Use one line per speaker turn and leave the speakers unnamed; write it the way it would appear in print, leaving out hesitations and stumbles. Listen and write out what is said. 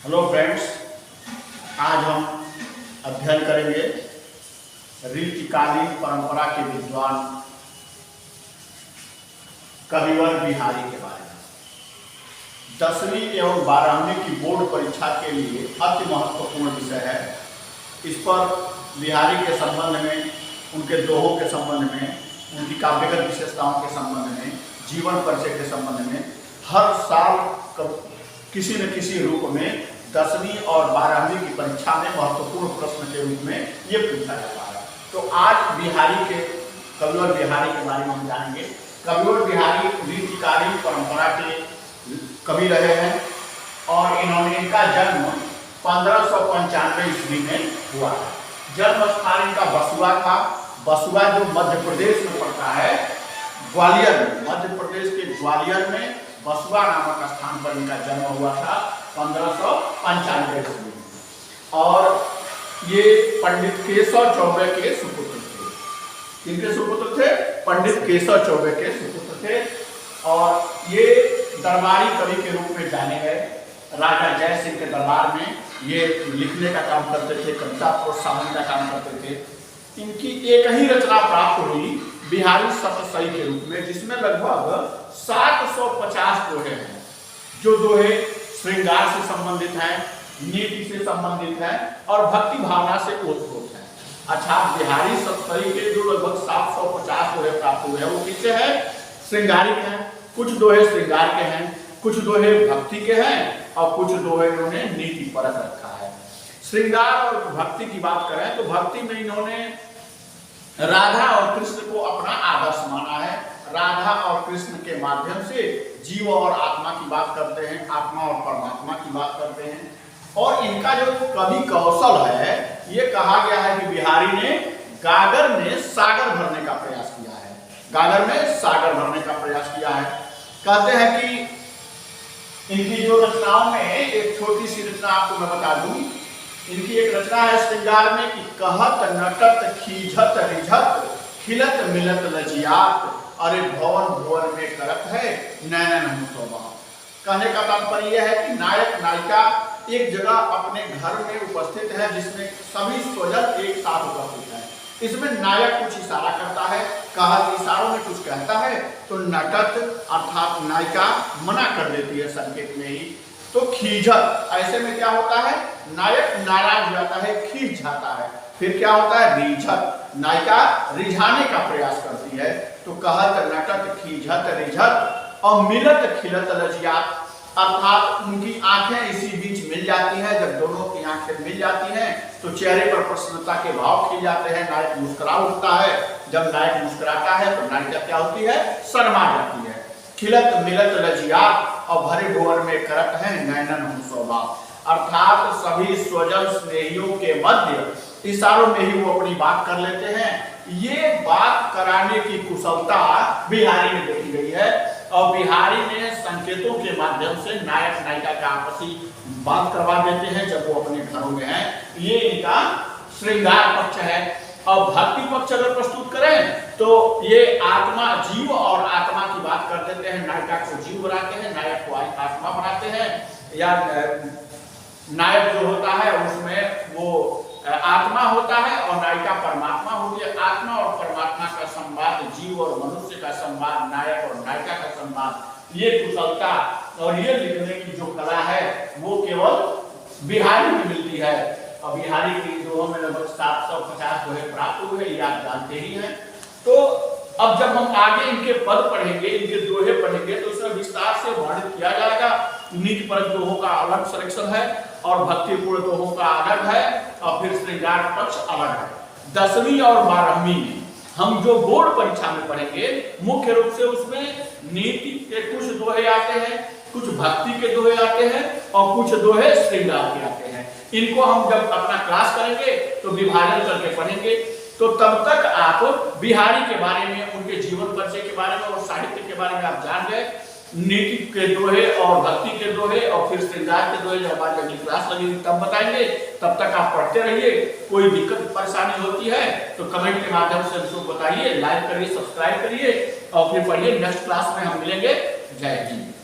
Hello friends, आज हम अध्ययन करेंगे रीतिकालीन परंपरा के विद्वान कविवर बिहारी के बारे में। 10वीं एवं 12वीं की बोर्ड परीक्षा के लिए अति महत्वपूर्ण विषय है। इस पर बिहारी के संबंध में, उनके दोहों के संबंध में, उनकी काव्यगत विशेषताओं के संबंध में, जीवन परिचय के संबंध में हर साल किसी न किसी रूप में 10वीं और 12वीं की परीक्षा में महत्वपूर्ण प्रश्न के रूप में ये पूछा जाता है। तो आज बिहारी के कविवर बिहारी के बारे में हम जानेंगे। कविवर बिहारी रीतिकालीन परंपरा के कवि रहे हैं और इनका जन्म 1595 ईस्वी में हुआ है। जन्म स्थान इनका बसुआ था। बसुआ जो मध्य प्रदेश में पड़ता है, ग्वालियर में, मध्य प्रदेश के ग्वालियर में बसुआ नामक स्थान पर इनका जन्म हुआ था 1595 ईस्वी में। और ये पंडित केशव चौबे के सुपुत्र थे। किनके सुपुत्र थे? पंडित केशव चौबे के सुपुत्र थे। और ये दरबारी कवि के रूप में जाने गए। राजा जय सिंह के दरबार में ये लिखने का काम करते थे, कविता प्रोत्साहन का काम करते थे। इनकी एक ही रचना प्राप्त हुई बिहारी सप्तशती के रूप में, जिसमें लगभग 750 दोहे हैं। जो दोहे श्रृंगार से संबंधित हैं, नीति से संबंधित हैं और भक्ति भावना से ओतप्रोत हैं। अच्छा, बिहारी सप्तशती के जो लगभग 750 दोहे प्राप्त हुए हैं वो किससे हैं? श्रृंगारिक हैं। कुछ दोहे श्रृंगार के हैं, कुछ दोहे भक्ति के हैं और कुछ दोहे इन्होंने नीति परक रखा है। श्रृंगार और भक्ति की बात करें तो भक्ति में इन्होंने राधा और कृष्ण को अपना आदर्श माना है। राधा और कृष्ण के माध्यम से जीव और आत्मा की बात करते हैं, आत्मा और परमात्मा की बात करते हैं। और इनका जो कवि कौशल है, ये कहा गया है कि बिहारी ने गागर में सागर भरने का प्रयास किया है। गागर में सागर भरने का प्रयास किया है। कहते हैं कि इनकी जो रचनाओं में एक छोटी सी रचना आपको मैं बता दूं। इनकी एक रचना है श्रृंगार में कि कहत नटत खीझत रिझत खिलत मिलत लजियात, अरे भवन भुवन में करत है नैनन मुसोबा। कहने का तात्पर्य यह है कि नायक नायिका एक जगह अपने घर में उपस्थित है, जिसमें सभी स्वजन एक साथ उपस्थित है। इसमें नायक कुछ इशारा करता है, कहत इशारों में कुछ कहता है, तो नटत अर्थात नायिका मना कर देती है संकेत में ही। तो खीझत, ऐसे में क्या होता है? नायक नाराज हो जाता है, खींच जाता है। फिर क्या होता है? रिझत, नायिका रिझाने का प्रयास करती है। तो कहत नटत खीझत रिझत और मिलत खिलत लजियात, अर्थात उनकी आंखें इसी बीच मिल जाती हैं। जब दोनों की आंखें मिल जाती हैं तो चेहरे पर प्रसन्नता के भाव खिल जाते हैं। नायक मुस्कुरा उठता है। जब नायक मुस्कुराता है तो नायिका क्या होती है? शर्मा जाती है। खिलत मिलत लजियात और भरे भुवन में करत है नैनन मुसोबा, अर्थात सभी स्वजन स्नेहियों के मध्य इशारों में ही वो अपनी बात कर लेते हैं। ये बात कराने की कुशलता बिहारी में देखी गई है। और बिहारी ने संकेतों के माध्यम से नायक नायिका का आपसी बात करवा देते हैं जब वो अपने घरों में हैं। ये इनका श्रृंगार पक्ष है। और भक्ति पक्ष अगर प्रस्तुत करें तो ये आत्मा, जीव और आत्मा की बात कर देते हैं। नायिका को जीव बनाते हैं, नायक को आत्मा बनाते हैं। या नायक जो होता है उसमें वो आत्मा होता है और नायिका परमात्मा होती है। आत्मा और परमात्मा का संवाद, जीव और मनुष्य का संवाद, नायक और नायिका का संवाद, ये कुशलता और ये लिखने की जो कला है वो केवल बिहारी में मिलती है। और बिहारी की दोहों में लगभग 750 दोहे प्राप्त हुए, ये आप जानते ही हैं। तो अब जब हम आगे इनके पद पढ़ेंगे, इनके दोहे पढ़ेंगे, तो उसमें विस्तार से वर्णन किया जाएगा। नीति परक दोहों का अलग सेक्शन है और भक्तिपूर्ण दोहों का अलग है और फिर श्रृंगार पक्ष अलग है। 10वीं और 12वीं में हम जो बोर्ड परीक्षा में पढ़ेंगे, मुख्य रूप से उसमें नीति के कुछ दोहे आते हैं, कुछ भक्ति के दोहे आते हैं और कुछ दोहे श्रृंगार के आते हैं। इनको हम जब अपना क्लास करेंगे तो विभाजन करके पढ़ेंगे। तो तब तक आप बिहारी के बारे में, उनके जीवन परिचय के बारे में और साहित्य के बारे में आप जान गए। नीति के दोहे और भक्ति के दोहे और फिर श्रृंगार के दोहे जब हमारी अगली क्लास लगेगी तब बताएंगे। तब तक आप पढ़ते रहिए। कोई दिक्कत परेशानी होती है तो कमेंट के माध्यम से हमको बताइए, लाइक करिए, सब्सक्राइब करिए और फिर पढ़िए। नेक्स्ट क्लास में हम मिलेंगे। जय हिंद।